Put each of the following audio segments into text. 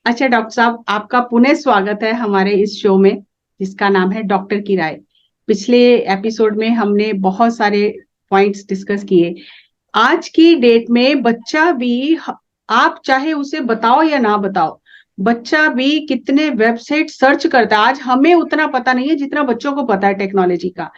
अच्छा डॉक्टर साहब, आपका पुनः स्वागत है हमारे इस शो में जिसका नाम है डॉक्टर की राय। पिछले एपिसोड में हमने बहुत सारे पॉइंट्स डिस्कस किए। आज की डेट में बच्चा भी, आप चाहे उसे बताओ या ना बताओ, बच्चा भी कितने वेबसाइट सर्च करता है। आज हमें उतना पता नहीं है जितना बच्चों को पता है टेक्नोलॉजी का।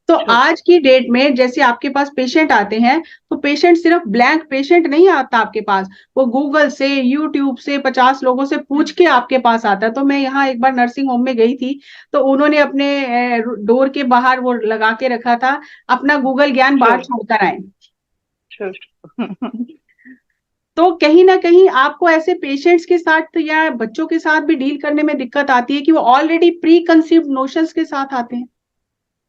तो ट्रू। आज की डेट में जैसे आपके पास पेशेंट आते हैं, तो पेशेंट सिर्फ ब्लैंक पेशेंट नहीं आता आपके पास। वो गूगल से, यूट्यूब से 50 लोगों से पूछ के आपके पास आता है। तो मैं यहाँ एक बार नर्सिंग होम में गई थी, तो उन्होंने अपने डोर के बाहर वो लगा के रखा था, अपना गूगल ज्ञान ट्रू। बाहर छोड़कर आए। ट्रू। तो कहीं ना कहीं आपको ऐसे पेशेंट्स के साथ या बच्चों के साथ भी डील करने में दिक्कत आती है कि वो ऑलरेडी प्री कंसीव्ड नोशंस के साथ आते हैं।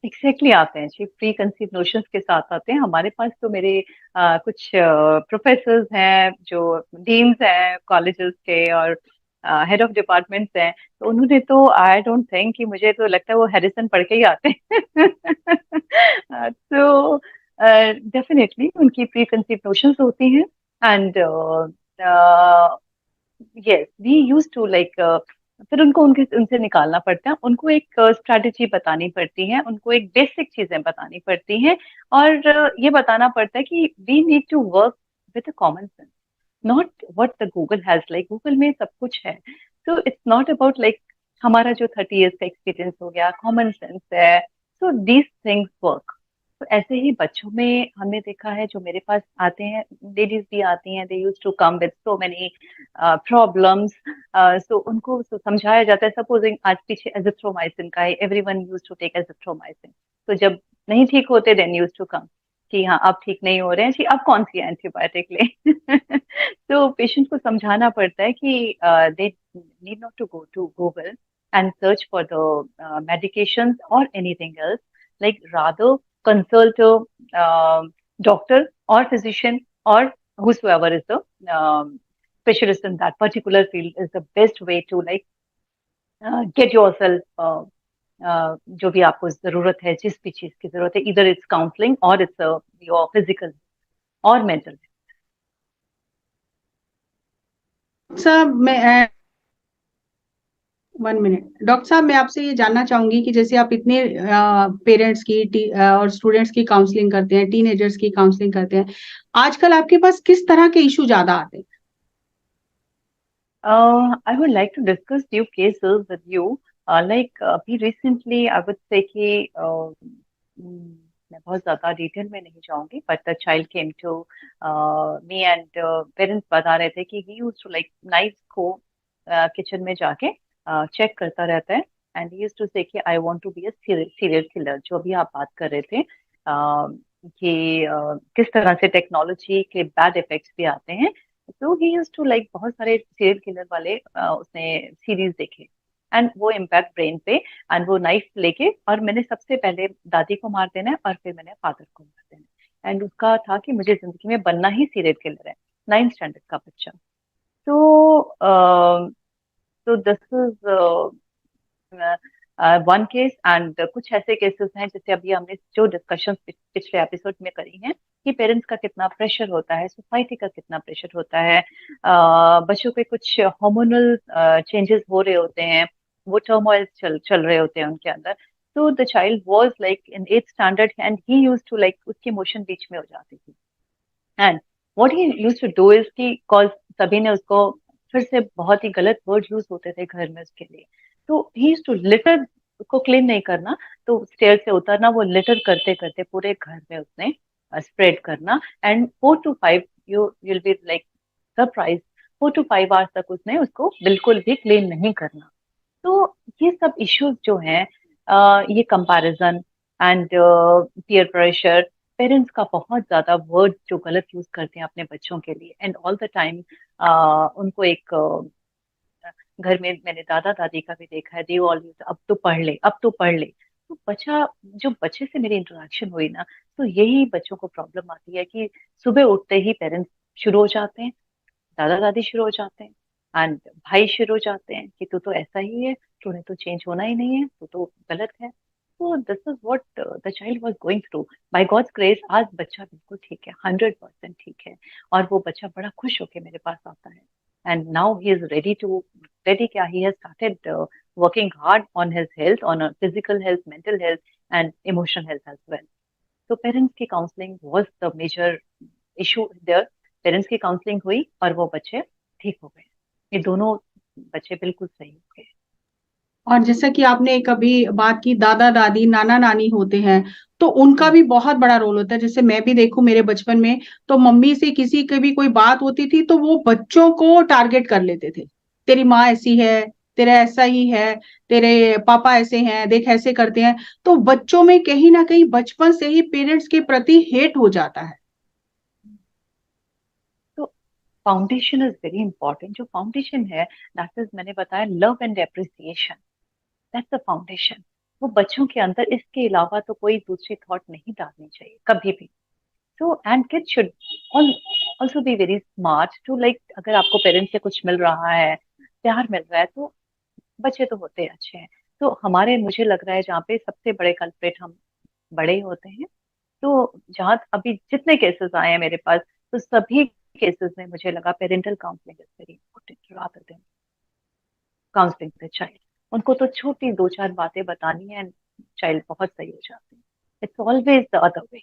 एग्जैक्टली आते हैं जी, प्री कंसीव नोशंस के साथ आते हैं हमारे पास। तो मेरे कुछ प्रोफेसर्स हैं जो डीन्स हैं कॉलेजेस के, और हेड ऑफ डिपार्टमेंट्स हैं। तो उन्होंने तो आई डोंट थिंक कि, मुझे तो लगता है वो हैरिसन पढ़ के ही आते हैं। तो डेफिनेटली उनकी प्री कंसीव नोशंस होती हैं। And yes, we use to like, फिर उनको उनके उनसे निकालना पड़ता है। उनको एक स्ट्रैटेजी बतानी पड़ती है, उनको एक बेसिक चीजें बतानी पड़ती हैं। और ये बताना पड़ता है कि we need to work with common sense, not what the Google has. Like Google में सब कुछ है, तो इट्स नॉट अबाउट लाइक हमारा जो 30 इयर्स का एक्सपीरियंस हो गया, कॉमन सेंस है। So these things work. तो ऐसे ही बच्चों में हमने देखा है, जो मेरे पास आते हैं, लेडीज भी आती हैं, they use to come with so many problems. So उनको समझाया जाता है, सपोजिंग आज पीछे एजिथ्रोमाइसिन का है, everyone use to take azithromycin. तो जब नहीं ठीक होते, देन यूज टू कम कि हाँ अब ठीक नहीं हो रहे हैं जी, अब कौन सी एंटीबायोटिक ले। तो पेशेंट को समझाना पड़ता है कि they need not to go to Google and search for the medications or anything else, like rather consult a doctor or physician, or whosoever is the specialist in that particular field, is the best way to like get yourself जो भी आपको जरूरत है, जिस भी चीज की जरूरत है, इधर इट्स काउंसलिंग और इट्स योर फिजिकल और मेंटल। साहब मैं 1 मिनट, डॉक्टर साहब मैं आपसे ये जानना चाहूंगी कि जैसे आप इतने पेरेंट्स की और स्टूडेंट्स की काउंसलिंग करते हैं, टीनेजर्स की काउंसलिंग करते हैं, आजकल आपके पास किस तरह के इशू ज्यादा आते हैं? I would like to discuss few cases with you. Like अभी recently, I would say कि मैं बहुत ज्यादा डिटेल में नहीं जाऊंगी, but the child came to me and parents बता रहे थे कि he used to like knives को किचन में जाके चेक करता रहता है। and he used to say कि I want to be a serial killer, जो अभी आप बात कर रहे थे कि किस तरह से टेक्नोलॉजी के बैड इफेक्ट्स भी आते हैं। तो ही यूज टू लाइक बहुत सारे सीरियल किलर वाले उसने सीरीज देखे, एंड वो इम्पैक्ट ब्रेन पे। एंड वो नाइफ लेके, और मैंने सबसे पहले दादी को मार देना है और फिर मैंने फादर को मार देना है। एंड उसका था कि मुझे जिंदगी में बनना ही सीरियल किलर है। 9th स्टैंडर्ड का बच्चा। तो तो this is one case. And कुछ ऐसे केसेस हैं, जैसे अभी हमने जो डिस्कशन पिछले एपिसोड में करी है, कि पेरेंट्स का कितना प्रेशर होता है, सोसाइटी का कितना प्रेशर होता है, बच्चों के कुछ हार्मोनल चेंजेस हो रहे होते हैं, वो टर्मोइल चल चल रहे होते हैं उनके अंदर। तो the child was like in 8th standard, and he use to like, उसकी इमोशन बीच में हो जाती थी। And what he use to do is कि, कॉज सभी ने उसको, फिर से बहुत ही गलत वर्ड यूज होते थे घर में उसके लिए। तो ही यूज टू लिटर, को क्लीन नहीं करना, तो स्टेयर से उतरना, वो लिटर करते करते पूरे घर में उसने स्प्रेड करना। And 4 to 5, you will be like surprise, 4 to 5 hours तक उसने उसको बिल्कुल भी क्लीन नहीं करना। तो ये सब इश्यूज जो हैं, ये comparison and peer pressure, parents का बहुत ज्यादा वर्ड जो गलत यूज करते हैं अपने बच्चों के लिए, एंड ऑल द टाइम उनको एक घर में मैंने दादा दादी का भी देखा है, दे ऑल यूज अब तो पढ़ ले, अब तो पढ़ ले। तो बच्चा, जो बच्चे से मेरी इंटरेक्शन हुई ना, तो यही बच्चों को प्रॉब्लम आती है कि सुबह उठते ही पेरेंट्स शुरू हो जाते हैं, दादा दादी शुरू हो जाते हैं, एंड भाई शुरू हो जाते हैं कि तू तो ऐसा ही है, तूने तो चेंज होना ही नहीं है, तू तो गलत है। तो this is what the child was going through. By God's grace आज बच्चा बिल्कुल ठीक है, 100% ठीक है। और वो बच्चा बड़ा खुश होकर मेरे पास आता है, and now he is ready to already क्या he has started working hard on his health, on a physical health, mental health, and emotional health as well. So parents की counseling was the major issue there. Parents की counselling हुई और वो बच्चे ठीक हो गए। ये दोनों बच्चे बिल्कुल सही हो गए। और जैसा कि आपने कभी बात की, दादा दादी नाना नानी होते हैं, तो उनका हम्म, भी बहुत बड़ा रोल होता है। जैसे मैं भी देखूं मेरे बचपन में, तो मम्मी से किसी की भी कोई बात होती थी तो वो बच्चों को टारगेट कर लेते थे। तेरी माँ ऐसी है, तेरा ऐसा ही है, तेरे पापा ऐसे हैं, देख ऐसे करते हैं। तो बच्चों में कहीं ना कहीं बचपन से ही पेरेंट्स के प्रति हेट हो जाता है। तो फाउंडेशन इज वेरी इंपॉर्टेंट। जो फाउंडेशन है, दैट इज, मैंने बताया, love and appreciation, that's the foundation. वो बच्चों के अंदर इसके अलावा तो कोई दूसरी थॉट नहीं डालनी चाहिए कभी भी। So and kids should also be very smart to like, अगर आपको पेरेंट्स से कुछ मिल रहा है, प्यार मिल रहा है, तो बच्चे तो होते अच्छे हैं। तो हमारे, मुझे लग रहा है जहाँ पे सबसे बड़े कल्प्रेट हम बड़े ही होते हैं। तो जहाँ अभी जितने केसेस आए हैं मेरे पास, तो सभी केसेस में मुझे लगा parental counselling is very important rather than counselling the child. उनको तो छोटी दो चार बातें बतानी है, चाइल्ड बहुत सही हो जाते हैं। It's always the other way.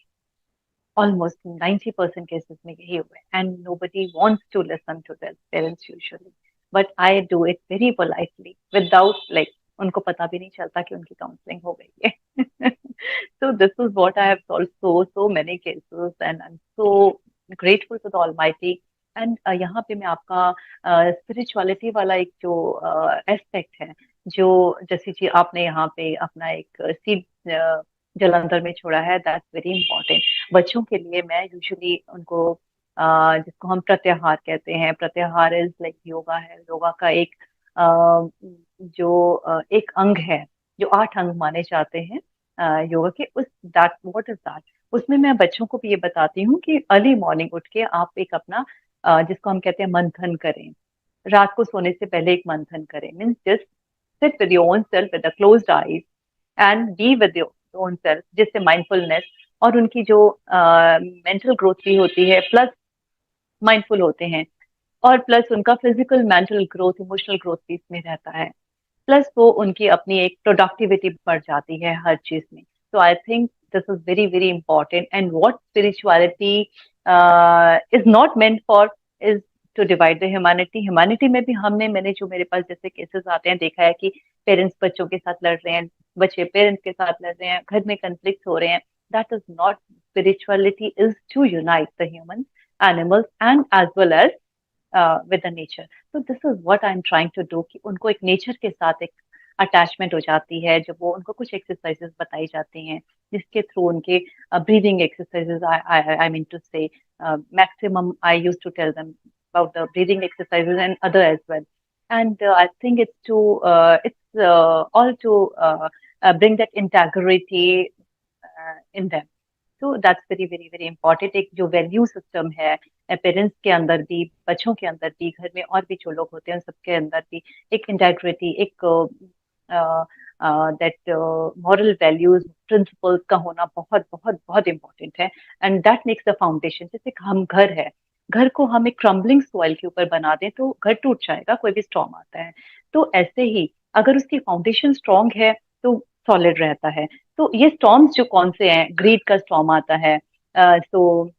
Almost 90% cases में यही हुआ है, and nobody wants to listen to their parents usually, but I do it very politely without like, उनको पता भी नहीं चलता कि उनकी काउंसलिंग हो गई है। So this is what I have solved so many cases, and I'm so grateful to the Almighty. And यहाँ पे मैं आपका स्पिरिचुअलिटी वाला एक जो एस्पेक्ट है, जो जैसे जी आपने यहाँ पे अपना एक सीड जलंधर में छोड़ा है, दैट्स वेरी इंपॉर्टेंट। बच्चों के लिए मैं यूजुअली उनको जिसको हम प्रत्याहार कहते हैं, प्रत्याहार इज लाइक योगा है। योगा का एक जो एक अंग है, जो 8 अंग माने जाते हैं योगा के, उस दैट व्हाट इज दैट, उसमें मैं बच्चों को भी ये बताती हूँ कि अर्ली मॉर्निंग उठ के आप एक अपना जिसको हम कहते हैं मंथन करें। रात को सोने से पहले एक मंथन करें, means just sit with your own self with the closed eyes and be with your own self, जिससे माइंडफुलनेस और उनकी जो मेंटल ग्रोथ भी होती है, प्लस माइंडफुल होते हैं, और प्लस उनका physical mental growth emotional growth भी इसमें रहता है, प्लस वो उनकी अपनी एक प्रोडक्टिविटी बढ़ जाती है हर चीज में। तो I think this is very very important, and what spirituality is not meant for is to divide the humanity. Humanity में भी मैंने जो मेरे पास जैसे केसेस आते हैं, देखा है कि पेरेंट्स बच्चों के साथ लड़ रहे हैं, बच्चे पेरेंट्स के साथ लड़ रहे हैं, घर में कंफ्लिक्ट हो रहे हैं। That is not, spirituality is to unite the human, animals and as well as with the nature. तो this is what I am trying to do, कि उनको एक नेचर के साथ एक अटैचमेंट हो जाती है जब वो उनको कुछ एक्सरसाइजेस बताई जाती हैं, जिसके थ्रू उनके breathing exercises, I mean to say maximum I use to tell them about the breathing exercises and other as well. And I think it's all to bring that integrity in them. तो that's very very very important. एक जो value system है parents के अंदर भी, बच्चों के अंदर भी, घर में और भी जो लोग होते हैं सबके अंदर भी एक इंटेग्रिटी, एक दैट मॉरल वैल्यूज प्रिंसिपल्स का होना बहुत बहुत बहुत इंपॉर्टेंट है, and that makes the foundation. जैसे हम घर है, घर को हम एक क्रम्बलिंग सॉइल के ऊपर बना दें तो घर टूट जाएगा, कोई भी स्टॉर्म आता है। तो ऐसे ही अगर उसकी फाउंडेशन स्ट्रांग है तो सॉलिड रहता है। तो ये स्टॉर्म्स जो कौन से हैं, ग्रीड का स्टॉर्म आता है, तो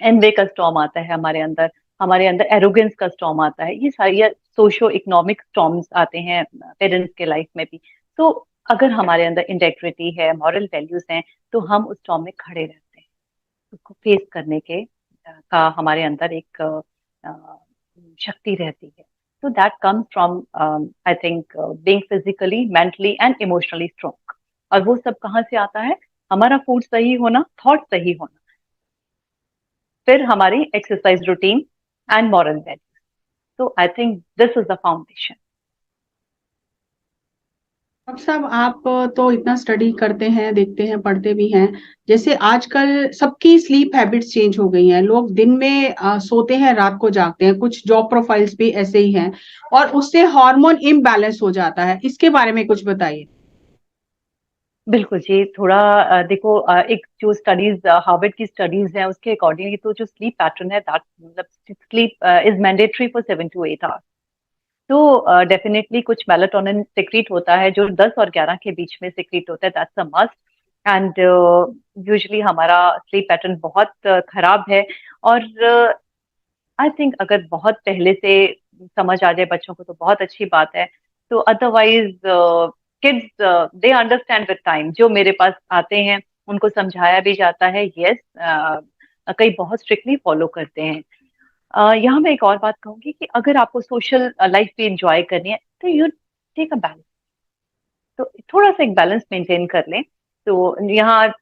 एनवे का स्टॉर्म आता है हमारे अंदर एरोगेंस का स्टॉर्म आता है, ये सारे ये सोशो इकोनॉमिक स्टॉर्म्स आते हैं पेरेंट्स के लाइफ में भी। तो अगर हमारे अंदर इंटेग्रिटी है, मॉरल वैल्यूज हैं, तो हम उस स्टॉर्म में खड़े रहते हैं, उसको फेस करने के का हमारे अंदर एक शक्ति रहती है। तो that comes from I think being physically, mentally and emotionally strong. और वो सब कहाँ से आता है? हमारा फूड सही होना, थॉट सही होना, फिर हमारी exercise routine and moral values. तो I think this is the foundation. अब साहब, आप तो इतना स्टडी करते हैं, देखते हैं, पढ़ते भी हैं। जैसे आजकल सबकी स्लीप हैबिट्स चेंज हो गई हैं, लोग दिन में सोते हैं, रात को जागते हैं, कुछ जॉब प्रोफाइल्स भी ऐसे ही हैं, और उससे हार्मोन इम्बैलेंस हो जाता है। इसके बारे में कुछ बताइए। बिल्कुल जी, थोड़ा देखो, एक जो स्टडीज हार्वर्ड की स्टडीज है उसके अकॉर्डिंगली, तो जो स्लीप पैटर्न है दैट, मतलब sleep is mandatory for 7 to 8 hours. तो डेफिनेटली कुछ मेलाटोनिन सिक्रीट होता है जो 10 और 11 के बीच में सिक्रीट होता है, that's a must. And usually हमारा स्लीप पैटर्न बहुत खराब है। और आई थिंक अगर बहुत पहले से समझ आ जाए बच्चों को तो बहुत अच्छी बात है। तो otherwise kids they understand with time, जो मेरे पास आते हैं उनको समझाया भी जाता है, यस। कई बहुत स्ट्रिक्टली फॉलो करते हैं। यहाँ मैं एक और बात कहूंगी कि अगर आपको सोशल लाइफ भी इंजॉय करनी है तो यू टेक अ बैलेंस। तो थोड़ा सा एक बैलेंस मेंटेन कर लें। तो यहाँ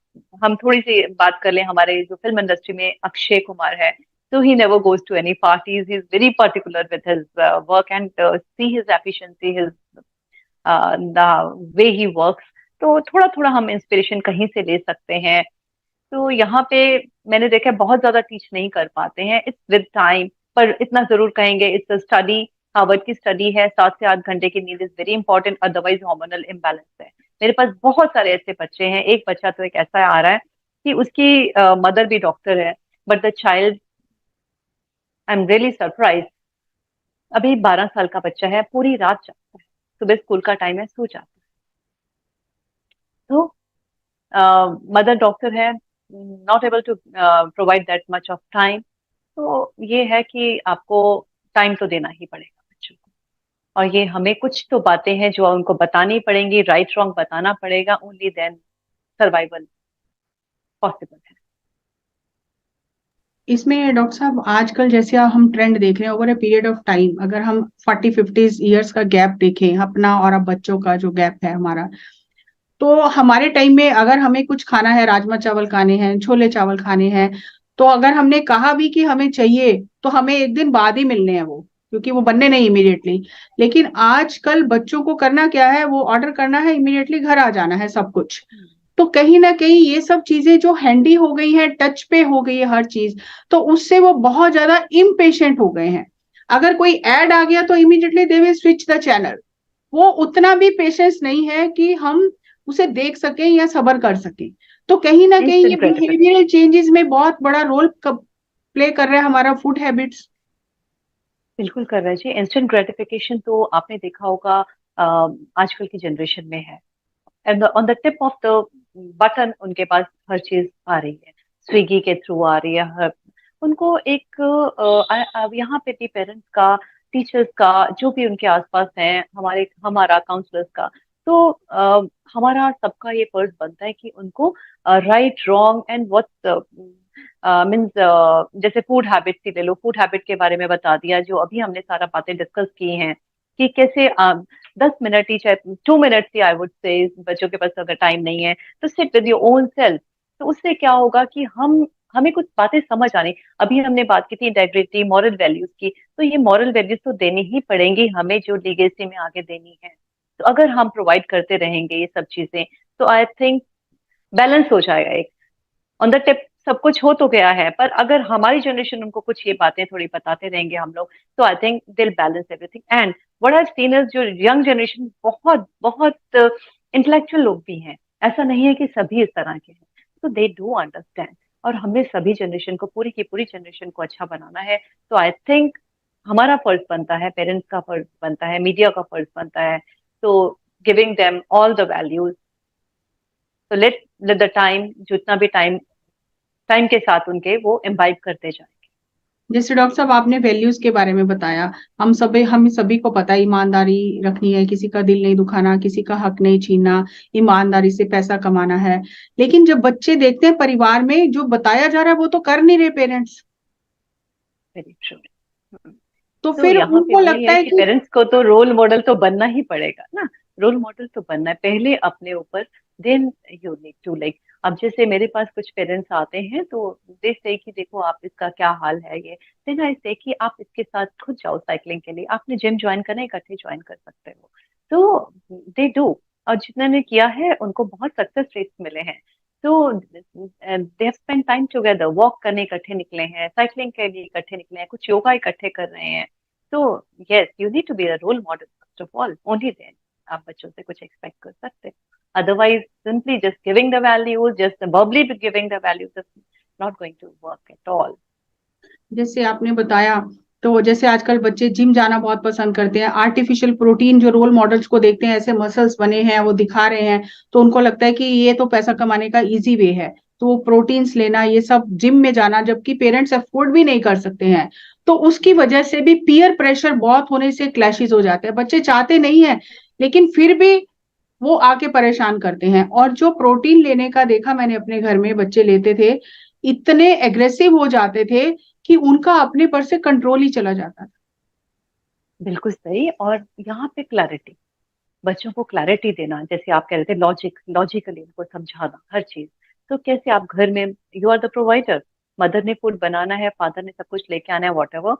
हम थोड़ी सी बात कर लें, हमारे जो फिल्म इंडस्ट्री में अक्षय कुमार है, तो he never goes to any parties, he is very particular with his work and see his efficiency, his the way he works. तो थोड़ा थोड़ा हम इंस्पिरेशन कहीं से ले सकते हैं। तो यहाँ पे मैंने देखा है बहुत ज्यादा टीच नहीं कर पाते हैं, इट्स विद टाइम। पर इतना जरूर कहेंगे, इट्स अ स्टडी, हार्वर्ड की स्टडी है, 7 से 8 घंटे की नींद is very important, otherwise hormonal imbalance है। मेरे पास बहुत सारे ऐसे बच्चे हैं, एक बच्चा तो एक ऐसा आ रहा है कि उसकी मदर भी डॉक्टर है, but the child, I am really surprise, अभी 12 साल का बच्चा है, पूरी रात जागता है, सुबह स्कूल का टाइम है, सो जाता है। तो मदर डॉक्टर है, not able to provide that much of time. तो ये है कि आपको टाइम तो देना ही पड़ेगा बच्चों को। और ये हमें कुछ तो बातें हैं जो उनको बतानी पड़ेंगी, राइट रॉन्ग बताना पड़ेगा, ओनली देन सर्वाइवल पॉसिबल है। इसमें डॉक्टर साहब आजकल जैसे हम ट्रेंड देख रहे हैं over a period of time, अगर हम 40-50 ईयर्स का गैप देखें अपना और अब बच्चों का जो गैप है हमारा, तो हमारे टाइम में अगर हमें कुछ खाना है, राजमा चावल खाने हैं, छोले चावल खाने हैं, तो अगर हमने कहा भी कि हमें चाहिए तो हमें एक दिन बाद ही मिलने हैं वो, क्योंकि वो बनने नहीं इमीडिएटली। लेकिन आजकल बच्चों को करना क्या है, वो ऑर्डर करना है, इमीडिएटली घर आ जाना है सब कुछ। तो कहीं ना कहीं ये सब चीजें जो हैंडी हो गई हैं, टच पे हो गई है हर चीज, तो उससे वो बहुत ज्यादा इम्पेशेंट हो गए हैं। अगर कोई ऐड आ गया तो immediately they will switch the channel. वो उतना भी पेशेंस नहीं है कि हम उसे देख सकें या सबर कर सकें। तो कहीं ना कहीं ये इंस्टेंट ग्रेटिफिकेशन बिहेवियरल चेंजेस में बहुत बड़ा रोल प्ले कर रहा है हमारा फूड हैबिट्स। बिल्कुल कर रहे हैं जी। इंस्टेंट ग्रेटिफिकेशन तो आपने देखा होगा आजकल की जनरेशन में है, and on the tip of the button उनके पास हर चीज आ रही है, स्विगी के थ्रू आ रही है। हर उनको एक अब यहाँ पे भी पेरेंट्स का, टीचर्स का, जो भी उनके आसपास हैं, हमारे हमारा काउंसलर्स का, तो हमारा सबका ये फर्ज बनता है कि उनको right wrong and what means, जैसे फूड हैबिट ही ले लो, फूड हैबिट के बारे में बता दिया, जो अभी हमने सारा बातें डिस्कस की हैं कि कैसे 10 मिनट ही, चाहे 2 minute he, I would say, बच्चों के पास अगर टाइम नहीं है तो sit with your own self. तो उससे क्या होगा कि हमें कुछ बातें समझ आने। अभी हमने बात की थी इंटेग्रिटी, मॉरल वैल्यूज की, तो ये मॉरल वैल्यूज तो देनी ही पड़ेंगी हमें, जो लीगेसी में आगे देनी है। तो अगर हम प्रोवाइड करते रहेंगे ये सब चीजें, तो आई थिंक बैलेंस हो जाएगा। एक ऑन द टिप सब कुछ हो तो गया है, पर अगर हमारी जनरेशन उनको कुछ ये बातें थोड़ी बताते रहेंगे हम लोग, तो आई थिंक दिल balance everything. And what I seen is, जो यंग जनरेशन बहुत बहुत इंटेलेक्चुअल लोग भी हैं, ऐसा नहीं है कि सभी इस तरह के हैं, तो दे डू अंडरस्टैंड। और हमें सभी जनरेशन को, पूरी की पूरी जनरेशन को अच्छा बनाना है। तो आई थिंक हमारा फर्ज बनता है, पेरेंट्स का फर्ज बनता है, मीडिया का फर्ज बनता है, तो giving them all the values. तो लेट लेट द टाइम, जितना भी टाइम, टाइम के साथ उनके वो इम्बाइब करते जाएंगे। जैसे डॉक्टर साहब आपने वैल्यूज के बारे में बताया, हम सभी को पता है ईमानदारी रखनी है, किसी का दिल नहीं दुखाना, किसी का हक नहीं छीनना, ईमानदारी से पैसा कमाना है। लेकिन जब बच्चे देखते हैं परिवार में जो बताया जा रहा है वो तो कर नहीं रहे पेरेंट्स, वेरी ट्रू। तो तो फिर यहाँ पे उनको वही लगता है है कि कि पेरेंट्स को तो रोल मॉडल तो बनना ही पड़ेगा ना। रोल मॉडल तो बनना है पहले अपने ऊपर, then you need to like. अब जैसे मेरे पास कुछ पेरेंट्स आते हैं तो दे से कि देखो आप इसका क्या हाल है ये, देन आई से कि आप इसके साथ खुद जाओ साइकिलिंग के लिए, आपने जिम ज्वाइन करना है, इकट्ठे ज्वाइन कर सकते हो। तो दे डू। और जिन्होंने किया है उनको बहुत सक्सेस रेट्स मिले हैं। तो they have spend time together, walk करने इकट्ठे निकले हैं, साइकिलिंग के लिए इकट्ठे निकले हैं, कुछ योगा इकट्ठे कर रहे हैं। तो yes, you need to be a role model first of all, only then आप बच्चों से कुछ एक्सपेक्ट कर सकते हैं। Otherwise simply just giving the values, just verbally giving the values is not going to work at all. जैसे आपने बताया तो जैसे आजकल बच्चे जिम जाना बहुत पसंद करते हैं, आर्टिफिशियल प्रोटीन जो रोल मॉडल्स को देखते हैं, ऐसे मसल्स बने हैं वो दिखा रहे हैं, तो उनको लगता है कि ये तो पैसा कमाने का इजी वे है, तो वो प्रोटीन्स लेना, ये सब जिम में जाना, जबकि पेरेंट्स अफोर्ड भी नहीं कर सकते हैं। तो उसकी वजह से भी पीयर प्रेशर बहुत होने से क्लैशेस हो जाते हैं, बच्चे चाहते नहीं है लेकिन फिर भी वो आके परेशान करते हैं। और जो प्रोटीन लेने का देखा मैंने अपने घर में, बच्चे लेते थे, इतने एग्रेसिव हो जाते थे कि उनका अपने पर से कंट्रोल ही चला जाता था। बिल्कुल सही। और यहाँ पे क्लैरिटी, बच्चों को क्लैरिटी देना, जैसे आप कह रहे थे लॉजिकली उनको समझाना हर चीज। तो कैसे आप घर में, you are the provider, mother ने फूड बनाना है, फादर ने सब कुछ लेके आना है, वॉट एवर,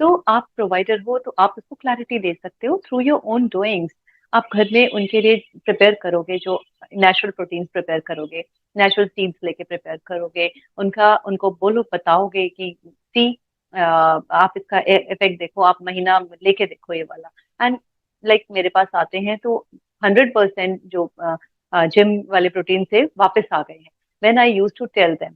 तो आप प्रोवाइडर हो तो आप उसको क्लैरिटी दे सकते हो थ्रू योर ओन डूइंग्स। आप घर में उनके लिए प्रिपेयर करोगे, जो नेचुरल प्रोटीन्स प्रिपेयर करोगे, नेचुरल सीड्स लेके प्रिपेयर करोगे, उनको बोलो, बताओगे कि सी, आप इसका इफेक्ट देखो, आप महीना लेके देखो ये वाला। एंड लाइक मेरे पास आते हैं तो 100% जो जिम वाले प्रोटीन से वापस आ गए हैं। When I use to tell them,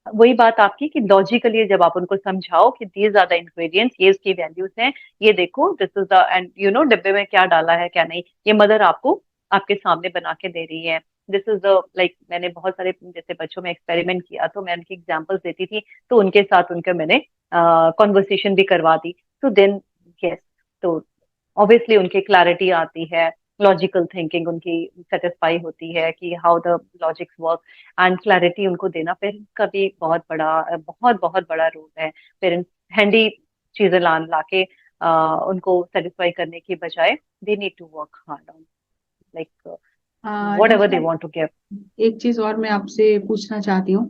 वही बात आपकी कि लॉजिकली जब आप उनको समझाओ कि दीज आर द इंग्रेडिएंट्स, ये इसकी वैल्यूज हैं, ये देखो, this is the, and you know डिब्बे में क्या डाला है क्या नहीं, ये मदर आपको आपके सामने बना के दे रही है, दिस इज द, लाइक मैंने बहुत सारे जैसे बच्चों में एक्सपेरिमेंट किया तो मैं उनकी एग्जांपल्स देती थी, तो उनके साथ उनके मैंने कॉन्वर्सेशन भी करवा दी। तो देन यस, तो ऑब्वियसली उनकी क्लैरिटी आती है, लॉजिकल थिंकिंग उनकी सेटिस्फाई होती है कि how the logics work. And clarity उनको देना पेरेंट्स का भी बहुत बहुत बड़ा रोल है। पेरेंट्स हैंडी चीजें ला के उनको सेटिस्फाई करने की बजाय they need to work hard on, like whatever they in fact want to give. एक चीज और मैं आपसे पूछना चाहती हूँ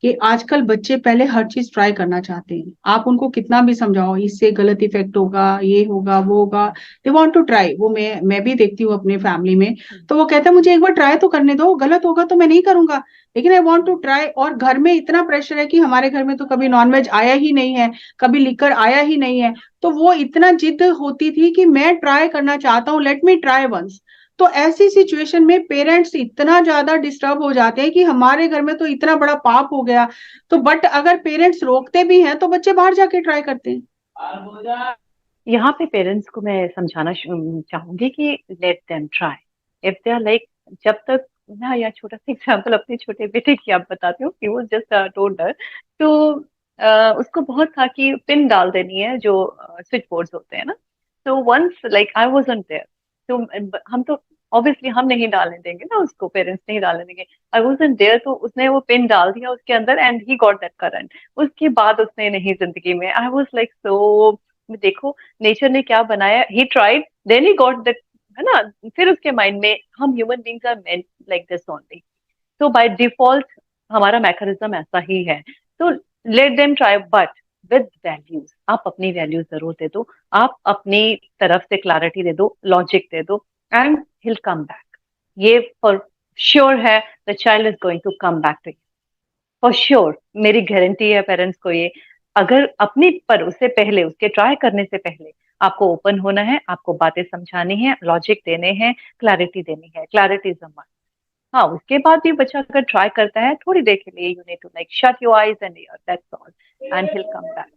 कि आजकल बच्चे पहले हर चीज ट्राई करना चाहते हैं, आप उनको कितना भी समझाओ इससे गलत इफेक्ट होगा, ये होगा वो होगा, दे वांट टू ट्राई। वो मैं भी देखती हूँ अपने फैमिली में, तो वो कहता है मुझे एक बार ट्राई तो करने दो, गलत होगा तो मैं नहीं करूंगा, लेकिन आई वांट टू ट्राई। और घर में इतना प्रेशर है कि हमारे घर में तो कभी नॉनवेज आया ही नहीं है, कभी लिकर आया ही नहीं है, तो वो इतना जिद होती थी कि मैं ट्राई करना चाहता हूँ, लेट मी ट्राई वंस। तो ऐसी सिचुएशन में पेरेंट्स इतना ज्यादा डिस्टर्ब हो जाते हैं कि हमारे घर में तो इतना बड़ा पाप हो गया। तो बट अगर पेरेंट्स रोकते भी हैं तो बच्चे बाहर जाके ट्राई करते हैं। यहाँ पे पेरेंट्स को मैं समझाना चाहूंगी कि let them try if they are like, जब तक ना, या छोटा सा एग्जांपल अपने छोटे बेटे की आप बताती हूँ, ही वाज जस्ट टोडलर। तो उसको बहुत था कि पिन डाल देनी है जो स्विच बोर्ड्स होते हैं ना। तो once like I wasn't there, तो हम तो ऑब्वियसली हम नहीं डालने देंगे ना उसको, पेरेंट्स नहीं डालने देंगे। आई वाजंट देयर, तो उसने वो पिन डाल दिया उसके अंदर and he got that current. उसके बाद उसने नहीं, जिंदगी में आई वाज लाइक सो, देखो नेचर ने क्या बनाया, he tried then he got that, है ना। फिर उसके माइंड में हम human beings are meant like this only, तो बाय डिफॉल्ट हमारा मैकेनिज्म ऐसा ही है। तो let them try but with values, आप अपनी वैल्यूज जरूर दे दो, आप अपनी तरफ से क्लैरिटी दे दो, लॉजिक दे दो, एंड हिल कम बैक। ये फॉर श्योर है, the child is going to come back to you, for sure, मेरी गारंटी है पेरेंट्स को ये। अगर अपनी, पर उससे पहले, उसके ट्राई करने से पहले आपको ओपन होना है, आपको बातें समझानी है, लॉजिक देने हैं, क्लैरिटी देनी है, क्लैरिटी इज अ मस्ट। हाँ, उसके बाद भी बच्चा अगर ट्राई करता है थोड़ी देर के लिए, you need to like shut your eyes and ear, that's all, and he'll come back.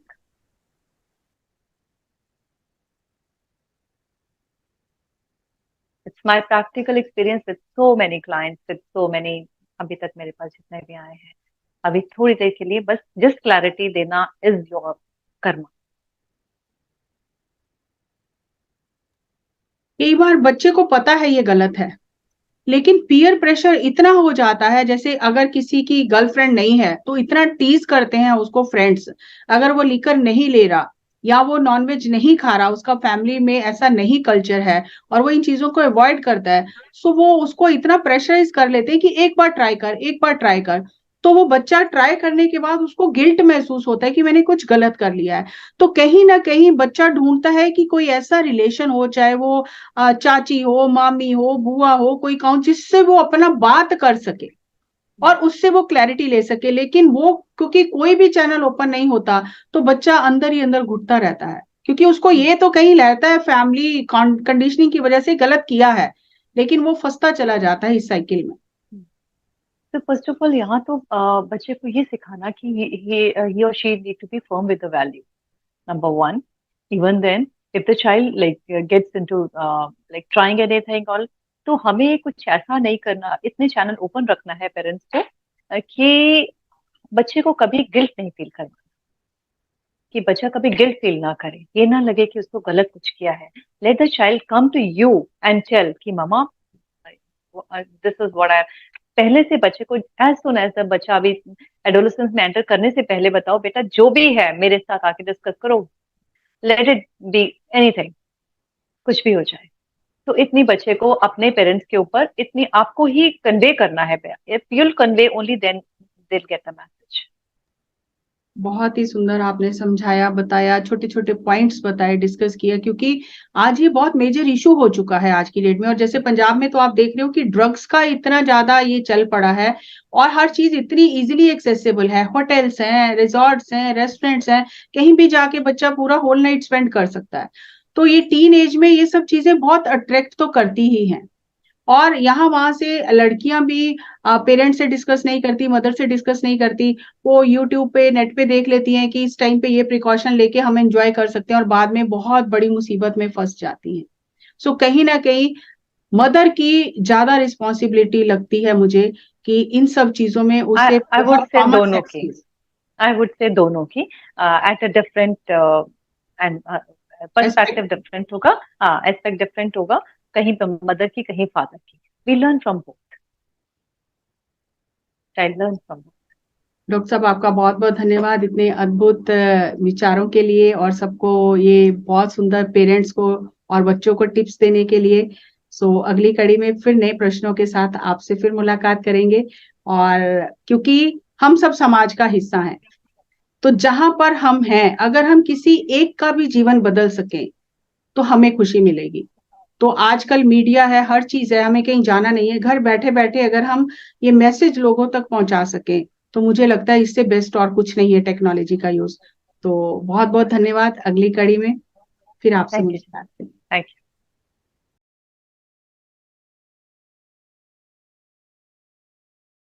It's my practical experience with so many clients, with so many, अभी तक मेरे पास जितने भी आए हैं, अभी थोड़ी देर के लिए बस जस्ट क्लैरिटी देना इज योर कर्मा। कई बार बच्चे को पता है ये गलत है, लेकिन पीयर प्रेशर इतना हो जाता है, जैसे अगर किसी की गर्लफ्रेंड नहीं है तो इतना टीज करते हैं उसको फ्रेंड्स, अगर वो लिकर नहीं ले रहा या वो नॉनवेज नहीं खा रहा, उसका फैमिली में ऐसा नहीं कल्चर है और वो इन चीजों को अवॉइड करता है, सो वो उसको इतना प्रेशराइज कर लेते हैं कि एक बार ट्राई कर, एक बार ट्राई कर। तो वो बच्चा ट्राई करने के बाद उसको गिल्ट महसूस होता है कि मैंने कुछ गलत कर लिया है। तो कहीं ना कहीं बच्चा ढूंढता है कि कोई ऐसा रिलेशन हो, चाहे वो चाची हो, मामी हो, बुआ हो, कोई काउंट, जिससे वो अपना बात कर सके और उससे वो क्लैरिटी ले सके। लेकिन वो क्योंकि कोई भी चैनल ओपन नहीं होता, तो बच्चा अंदर ही अंदर घुटता रहता है, क्योंकि उसको ये तो कहीं लगता है फैमिली कंडीशनिंग की वजह से गलत किया है, लेकिन वो फंसता चला जाता है इस साइकिल में। तो फर्स्ट ऑफ ऑल यहाँ तो बच्चे को ये सिखाना कि ही और she need to be firm with the value. number one. Even then, if the child gets into trying anything all, तो हमें कुछ ऐसा नहीं करना, इतने चैनल ओपन रखना है पेरेंट्स को कि बच्चे को कभी गिल्ट नहीं फील करना, कि बच्चा कभी गिल्ट फील ना करे, ये ना लगे कि उसको गलत कुछ किया है. Let the child come to you and tell कि mama this is what I, पहले से बच्चे को एज सुन एज बच्चा अभी एडोलेसेंस में एंटर करने से पहले बताओ बेटा जो भी है मेरे साथ आके डिस्कस करो, लेट इट बी एनीथिंग, कुछ भी हो जाए. तो इतनी बच्चे को अपने पेरेंट्स के ऊपर इतनी आपको ही कन्वे करना है. If you'll convey only then they will get the message. बहुत ही सुंदर आपने समझाया, बताया, छोटे छोटे पॉइंट्स बताए, डिस्कस किया, क्योंकि आज ये बहुत मेजर इशू हो चुका है आज की डेट में. और जैसे पंजाब में तो आप देख रहे हो कि ड्रग्स का इतना ज्यादा ये चल पड़ा है और हर चीज इतनी इजीली एक्सेसिबल है. होटल्स हैं, रिजॉर्ट्स हैं, रेस्टोरेंट्स हैं, कहीं भी जाके बच्चा पूरा होल नाइट स्पेंड कर सकता है. तो ये टीन एज में ये सब चीजें बहुत अट्रैक्ट तो करती ही हैं. और यहाँ वहां से लड़कियां भी पेरेंट्स से डिस्कस नहीं करती, मदर से डिस्कस नहीं करती, वो यूट्यूब पे नेट पे देख लेती हैं कि इस टाइम पे ये प्रिकॉशन लेके हम एंजॉय कर सकते हैं, और बाद में बहुत बड़ी मुसीबत में फंस जाती हैं. सो कहीं ना कहीं मदर की ज्यादा रिस्पॉन्सिबिलिटी लगती है मुझे कि इन सब चीजों में उसे आई वुड बहुत से कॉमन दोनों की, सेंस. आई वुड से दोनों की at a different and perspective different होगा. हाँ, एस्पेक्ट डिफरेंट होगा, कहीं पे मदर की कहीं फादर की. We learn from both, child learn from both. Doctor साहब आपका बहुत बहुत धन्यवाद इतने अद्भुत विचारों के लिए, और सबको ये बहुत सुंदर पेरेंट्स को और बच्चों को टिप्स देने के लिए. सो अगली कड़ी में फिर नए प्रश्नों के साथ आपसे फिर मुलाकात करेंगे. और क्योंकि हम सब समाज का हिस्सा हैं, तो जहां पर हम हैं, अगर हम किसी एक का भी जीवन बदल सकें तो हमें खुशी मिलेगी. तो आजकल मीडिया है, हर चीज है, हमें कहीं जाना नहीं है, घर बैठे बैठे अगर हम ये मैसेज लोगों तक पहुंचा सके तो मुझे लगता है इससे बेस्ट और कुछ नहीं है टेक्नोलॉजी का यूज. तो बहुत बहुत धन्यवाद. अगली कड़ी में फिर आपसे थैंक यू, मुलाकात. Thank you.